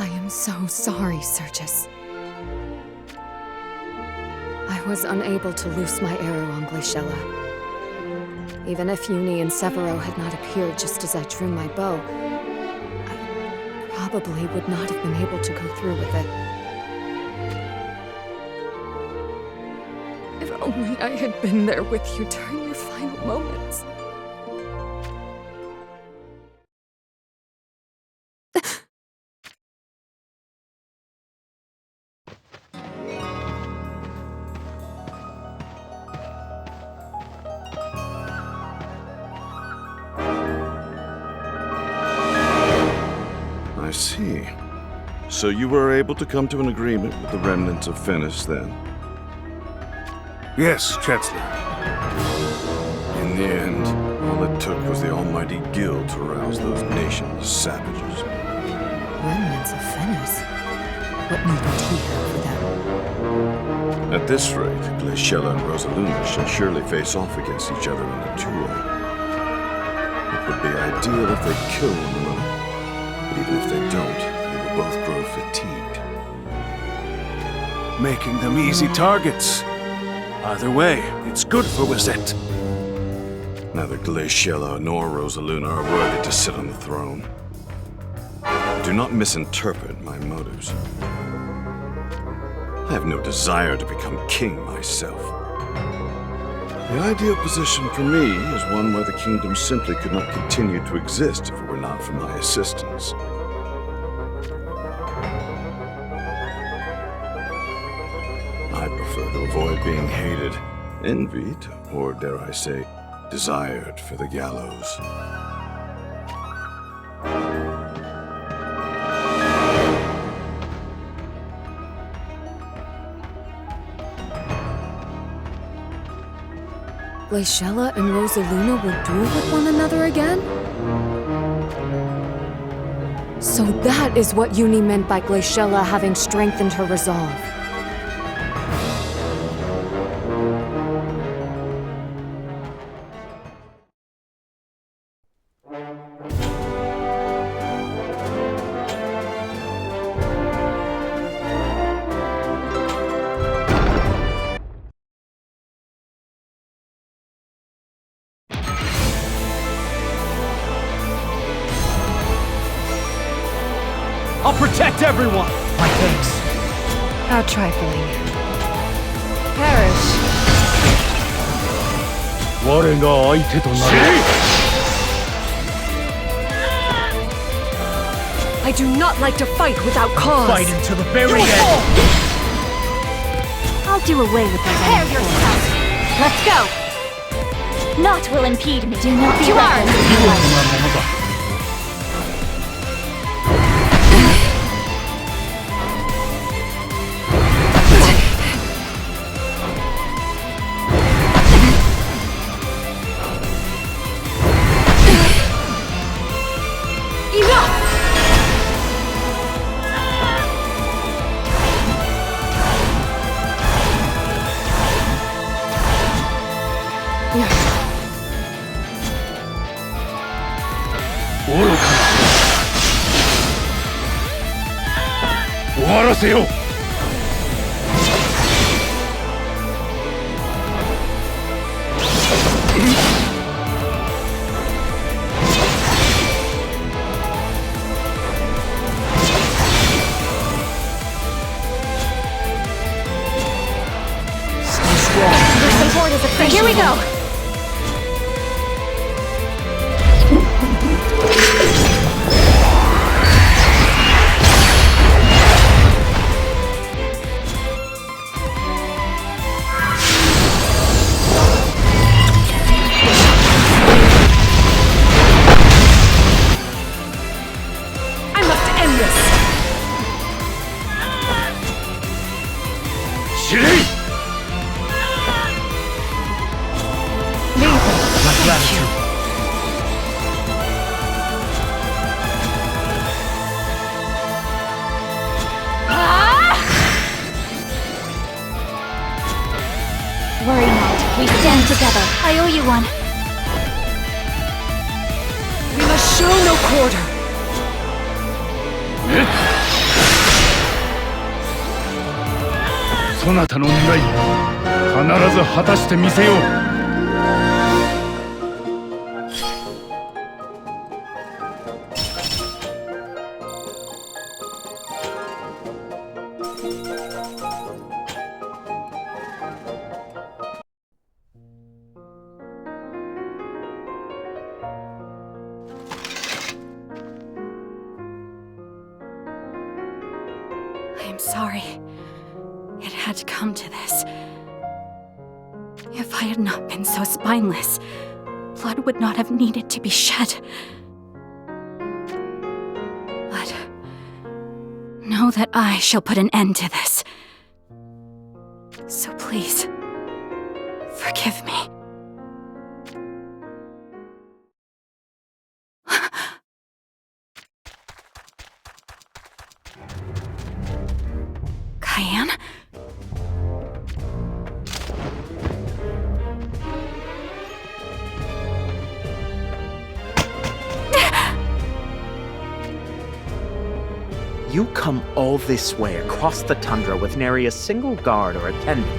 I am so sorry, Sergius. I was unable to loose my arrow on Glaciella. Even if Uni and Severo had not appeared just as I drew my bow, I probably would not have been able to go through with it. If only I had been there with you during your final moments. I see. So you were able to come to an agreement with the remnants of Fennis, then? Yes, Chancellor. In the end, all it took was the almighty guild to rouse those nationless savages. Remnants of Fennis? What need would he have for them? At this rate, Glaciella and Rosaluna shall surely face off against each other in a duel. It would be ideal if they kill one another. But even if they don't, they will both grow fatigued. Making them easy targets. Either way, it's good for Wisette. Neither Glaciella nor Rosaluna are worthy to sit on the throne. Do not misinterpret my motives. I have no desire to become king myself. The ideal position for me is one where the kingdom simply could not continue to exist if it were not for my assistance. I prefer to avoid being hated, envied, or dare I say, desired for the gallows. Glaciella and Rosaluna will duel with one another again? So that is what Uni meant by Glaciella having strengthened her resolve. I'll protect everyone! My thanks. How trifling. Perish. 我が相手となる。I do not like to fight without cause. Fight until the very end. I'll do away with those. Prepare yourself. Let's go. Naught will impede me. Do not be reckless. Here we go. I must end this. Shirei! My gratitude. Worry not. We stand together. I owe you one. We must show no quarter. そなたの願い必ず果たしてみせよう。I'm sorry. It had to come to this. If I had not been so spineless, blood would not have needed to be shed. But know that I shall put an end to this. So please, forgive me. Cayenne? You come all this way across the tundra with nary a single guard or attendant.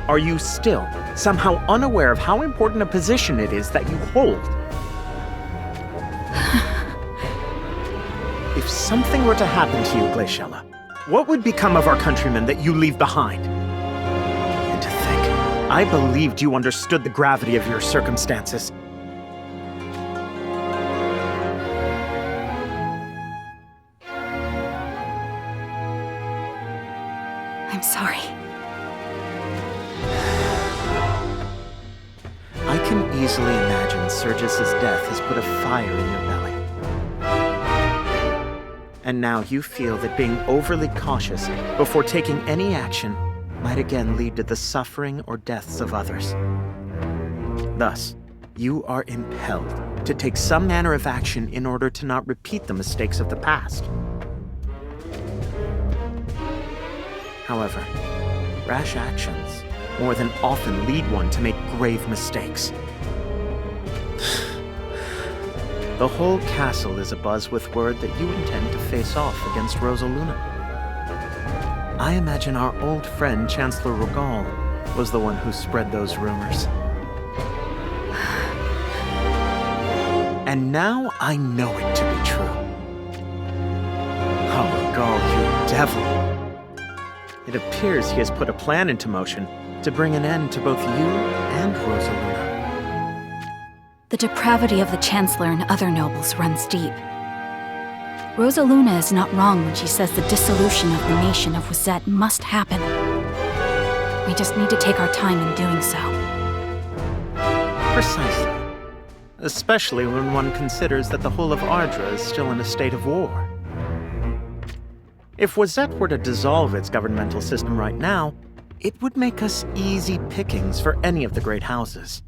Are you still somehow unaware of how important a position it is that you hold? If something were to happen to you, Glaciella, what would become of our countrymen that you leave behind? And to think, I believed you understood the gravity of your circumstances. I'm sorry. I can easily imagine Sergis's death has put a fire in your belly. And now you feel that being overly cautious before taking any action might again lead to the suffering or deaths of others. Thus, you are impelled to take some manner of action in order to not repeat the mistakes of the past. However, rash actions more than often lead one to make grave mistakes. The whole castle is abuzz with word that you intend to face off against Rosaluna. I imagine our old friend Chancellor Rogal was the one who spread those rumors. And now I know it to be true. Oh, Rogal, you devil! It appears he has put a plan into motion to bring an end to both you and Rosaluna. The depravity of the Chancellor and other nobles runs deep. Rosaluna is not wrong when she says the dissolution of the nation of Wazet must happen. We just need to take our time in doing so. Precisely. Especially when one considers that the whole of Ardra is still in a state of war. If Wazet were to dissolve its governmental system right now, it would make us easy pickings for any of the great houses.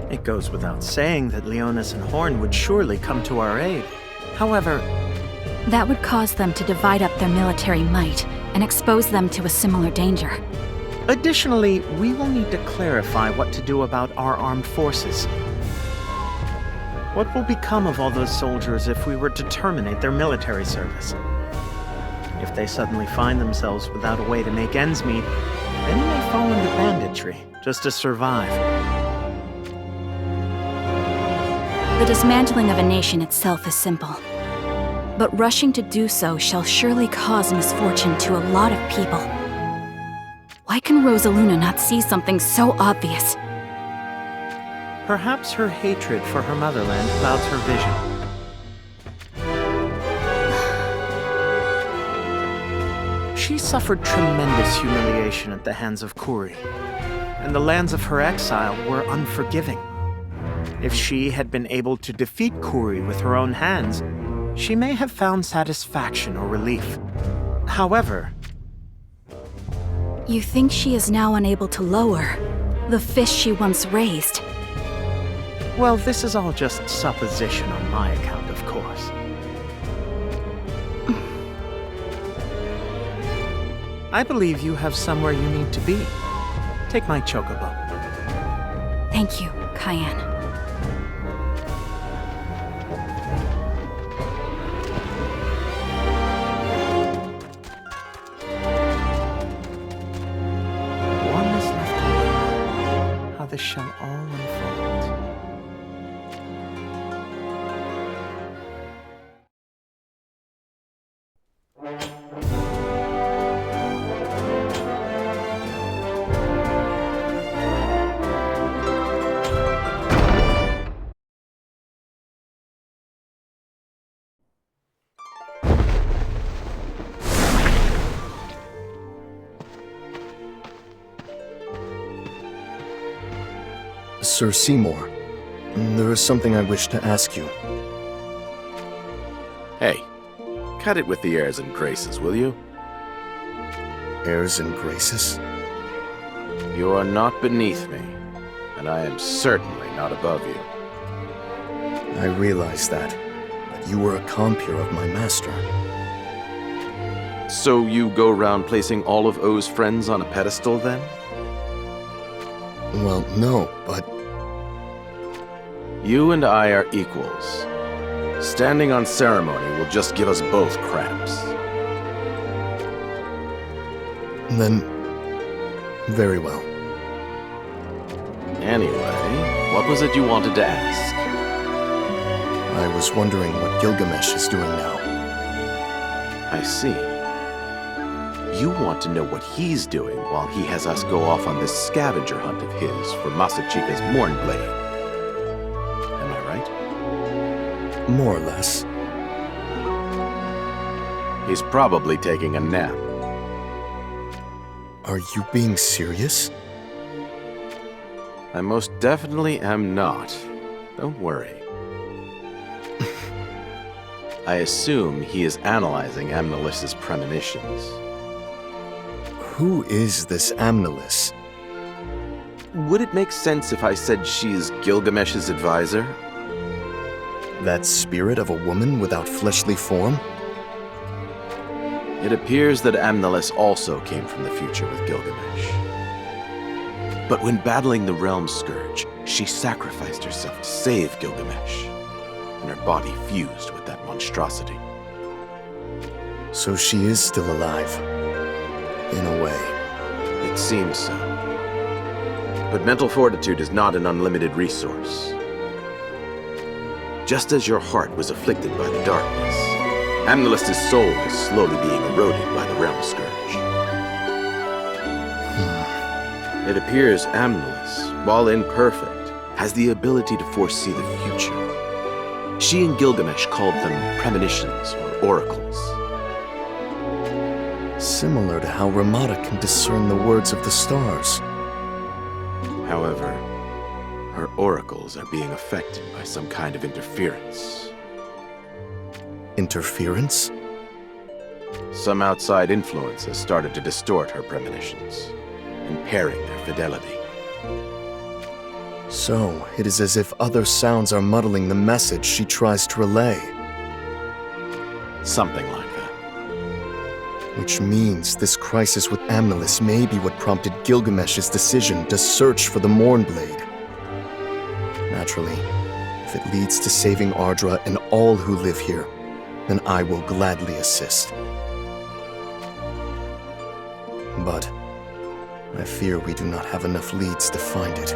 It goes without saying that Leonis and Horn would surely come to our aid. However, that would cause them to divide up their military might and expose them to a similar danger. Additionally, we will need to clarify what to do about our armed forces. What will become of all those soldiers if we were to terminate their military service? If they suddenly find themselves without a way to make ends meet, they may fall into banditry just to survive. The dismantling of a nation itself is simple. But rushing to do so shall surely cause misfortune to a lot of people. Why can Rosaluna not see something so obvious? Perhaps her hatred for her motherland clouds her vision. She suffered tremendous humiliation at the hands of Kuri, and the lands of her exile were unforgiving. If she had been able to defeat Kuri with her own hands, she may have found satisfaction or relief. However... You think she is now unable to lower the fist she once raised? Well, this is all just supposition on my account, of course. I believe you have somewhere you need to be. Take my chocobo. Thank you, Cayenne. this shall all unfold. Sir Seymour, there is something I wish to ask you. Hey, cut it with the airs and graces, will you? Airs and graces? You are not beneath me, and I am certainly not above you. I realize that, but you were a compeer of my master. So you go round placing all of O's friends on a pedestal, then? Well, no, but You and I are equals. Standing on ceremony will just give us both cramps. then... very well. Anyway, what was it you wanted to ask? I was wondering what Gilgamesh is doing now. I see. You want to know what he's doing while he has us go off on this scavenger hunt of his for Masachika's Mournblade. Am I right? More or less. He's probably taking a nap. Are you being serious? I most definitely am not. Don't worry. I assume he is analyzing Amnelis's premonitions. Who is this Amnelis? Would it make sense if I said she's Gilgamesh's advisor? That spirit of a woman without fleshly form? It appears that Amnelis also came from the future with Gilgamesh. But when battling the Realm Scourge, she sacrificed herself to save Gilgamesh, and her body fused with that monstrosity. So she is still alive. In a way. It seems so. But mental fortitude is not an unlimited resource. Just as your heart was afflicted by the darkness, Amnelis's soul is slowly being eroded by the Realm Scourge. It appears Amnelis, while imperfect, has the ability to foresee the future. She and Gilgamesh called them premonitions or oracles. Similar to how Ramada can discern the words of the stars. However, her oracles are being affected by some kind of interference. Interference? Some outside influence has started to distort her premonitions, impairing their fidelity. So, it is as if other sounds are muddling the message she tries to relay. Something like that. Which means this crisis with Amnelis may be what prompted Gilgamesh's decision to search for the Mournblade. Naturally, if it leads to saving Ardra and all who live here, then I will gladly assist. But I fear we do not have enough leads to find it.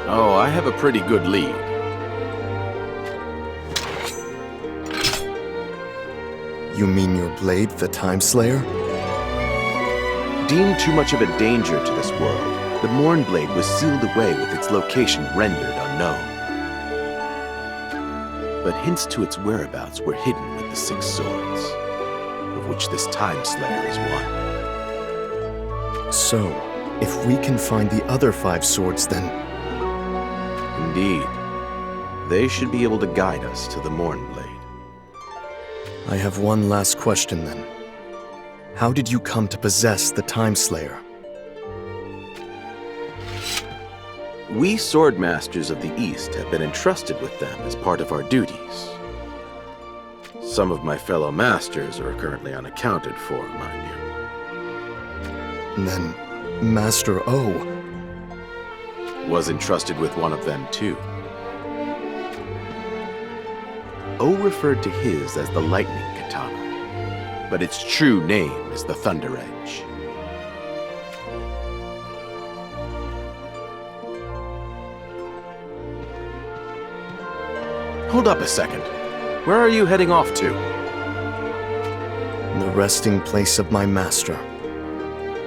Oh, I have a pretty good lead. You mean your blade, the Time Slayer? Deemed too much of a danger to this world, the Mournblade was sealed away with its location rendered unknown. But hints to its whereabouts were hidden with the 6 swords, of which this Time Slayer is one. So, if we can find the other 5 swords, then... Indeed. They should be able to guide us to the Mournblade. I have one last question, then. How did you come to possess the Time Slayer? We Swordmasters of the East have been entrusted with them as part of our duties. Some of my fellow masters are currently unaccounted for, mind you. Then, Master O... was entrusted with one of them, too. O referred to his as the Lightning Katana, but its true name is the Thunder Edge. Hold up a second. Where are you heading off to? The resting place of my master,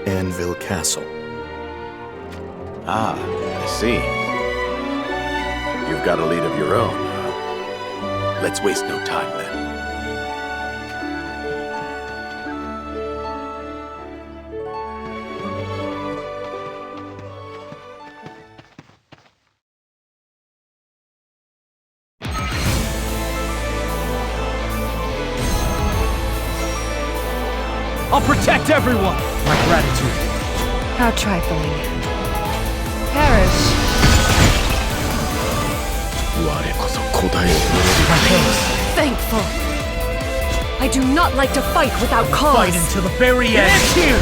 Anvil Castle. Ah, I see. You've got a lead of your own. Let's waste no time then. I'll protect everyone! My gratitude. How trifling. Perish. Thankful. I do not like to fight without cause. Fight until the very end. It's here!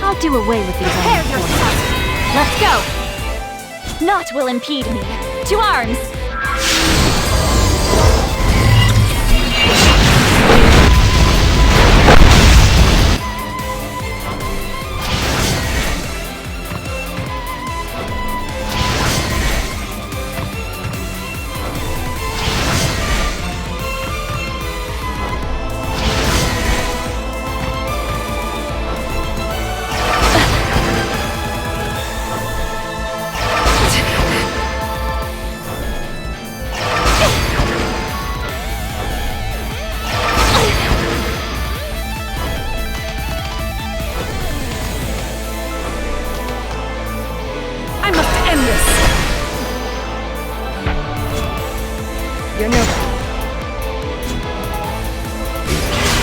I'll do away with these Prepare iron yourself. forms. Let's go! Naught will impede me. To arms! I must end this. You're no.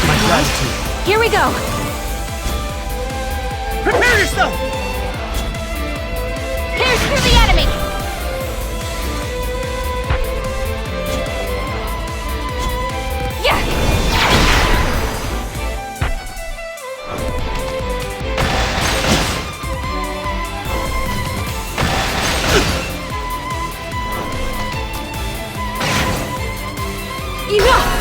My gratitude. Here we go! Prepare yourself! Pierce through the enemy! Yeah! Enough!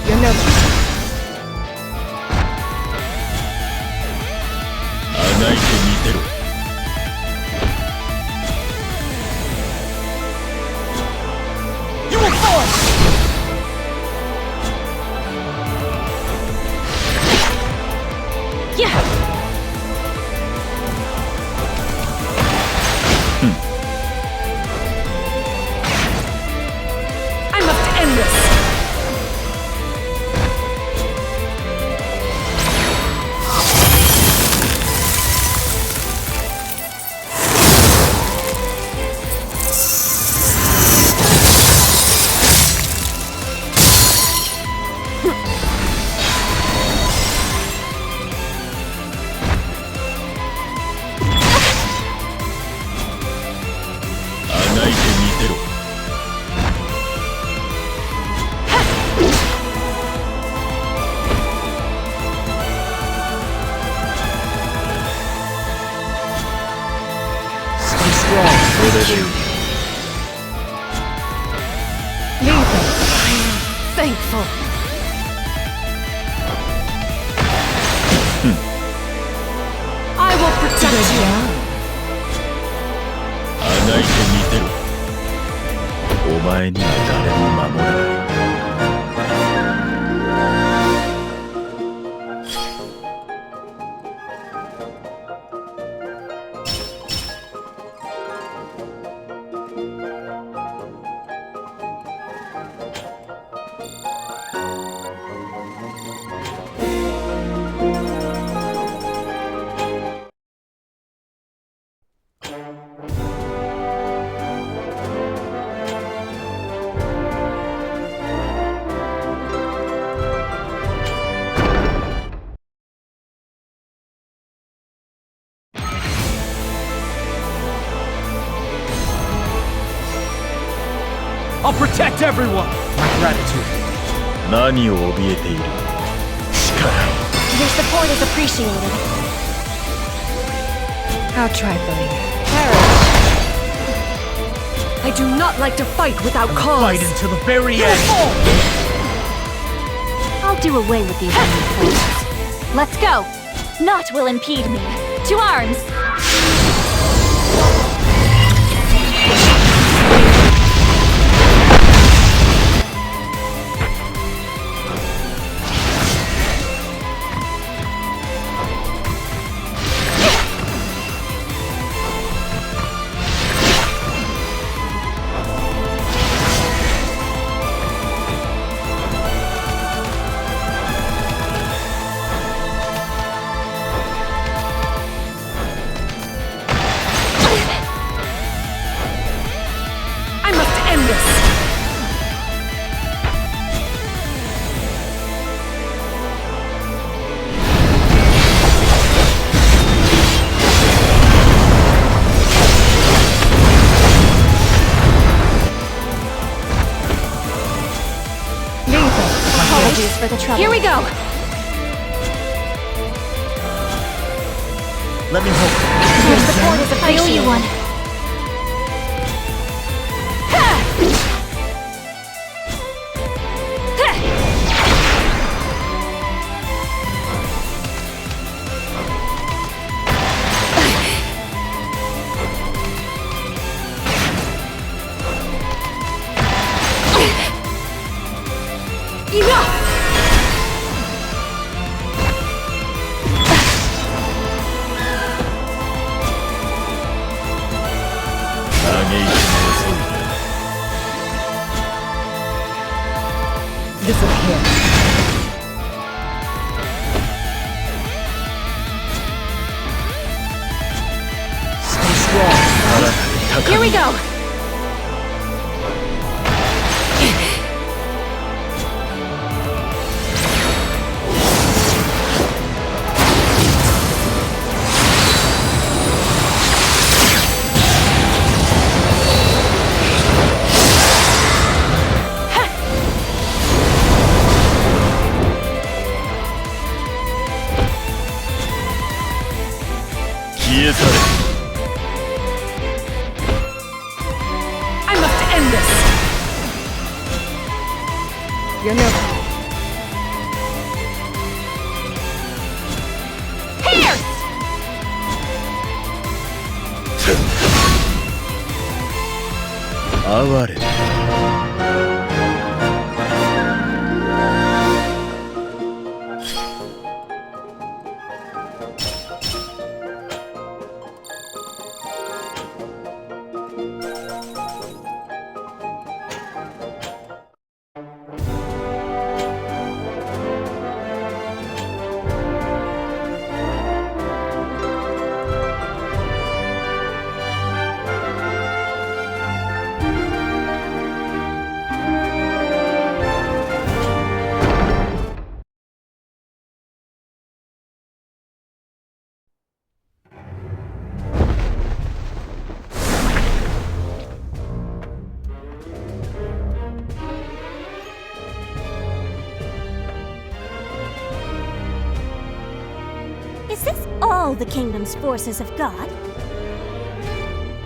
You're no. You will fall! Yeah! I must end this. Leave them. Thankful. I will protect you. お前には誰も守らない。I'll protect everyone! My gratitude. 何を怯えている？力を。 Your support is appreciated. How trifling. I do not like to fight without cause. Fight until the very end. I'll do away with these enemy forces. Let's go! Naught will impede me. To arms! I must end this! Apologies for the trouble. Here we go! Let me hold. Your support is appreciated. I owe you one. Enough! Disappear. Stay strong. Here we go! I must end this! You're never... Pierce! Is this all the kingdom's forces have got?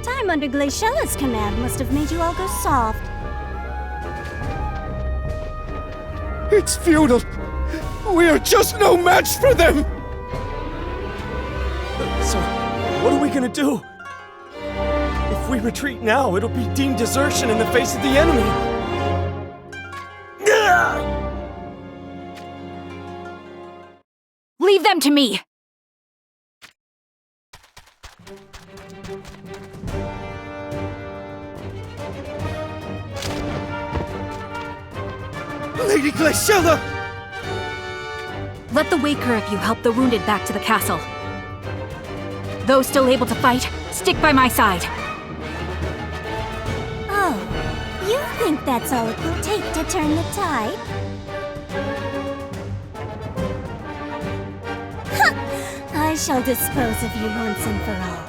Time under Glaciela's command must have made you all go soft. It's futile. We are just no match for them. So, what are we gonna do? If we retreat now, it'll be deemed desertion in the face of the enemy. Leave them to me! Lady Glaciela! Let the Waker of you help the wounded back to the castle. Those still able to fight, stick by my side. Oh, you think that's all it will take to turn the tide? I shall dispose of you once and for all.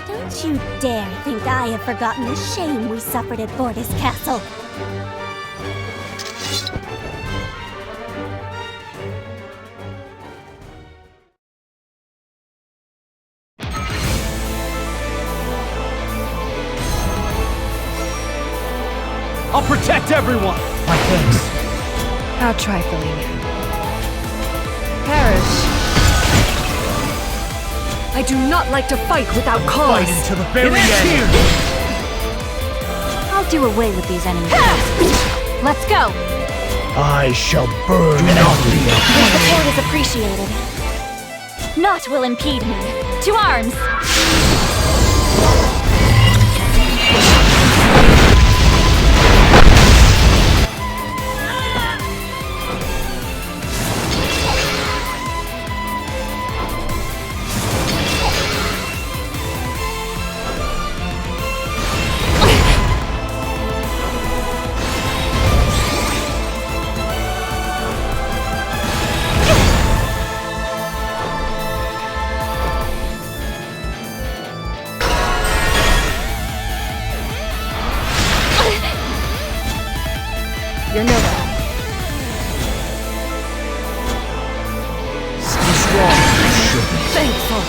Don't you dare think I have forgotten the shame we suffered at Borda's castle. I'll protect everyone! My thanks. How trifling. Perish. I do not like to fight without cause. Fight until the very end. I'll do away with these enemies. Let's go! I shall burn every Your support is appreciated. Naught will impede me. To arms! You're nowhere. Stay strong. Thankful.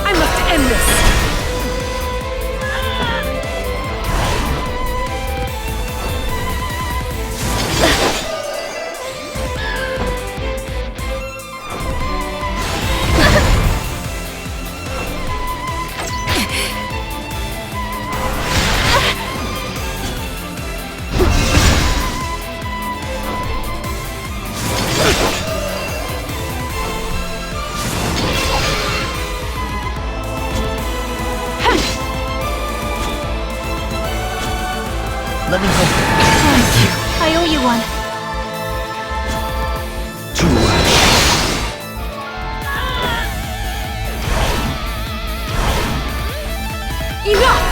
I must end this. Let me help you. Thank you. I owe you one. Enough!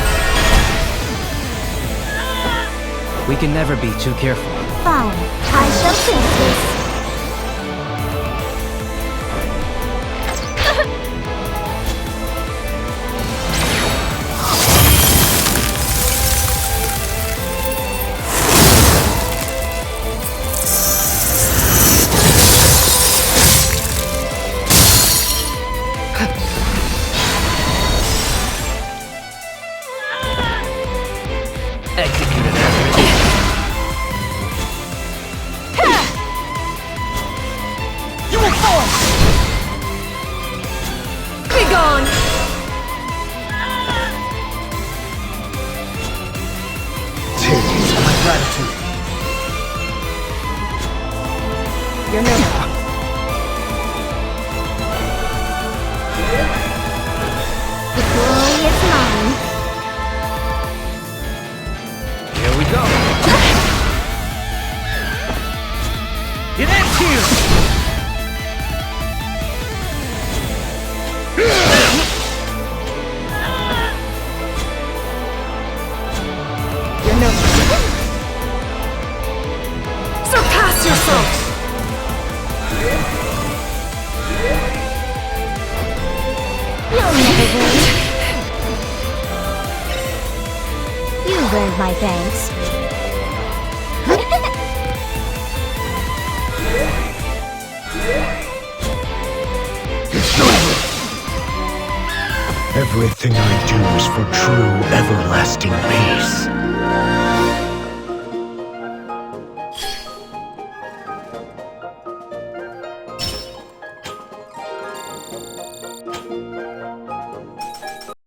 We can never be too careful. Fine. I shall fix this. Executed everything. You will fall! Be gone! Take my gratitude. You're nowhere. The glory is mine. Here we go. It ends here! You're nowhere. Surpass yourself! You'll never win. You've earned my thanks. It's over. Everything I do is for true, everlasting peace.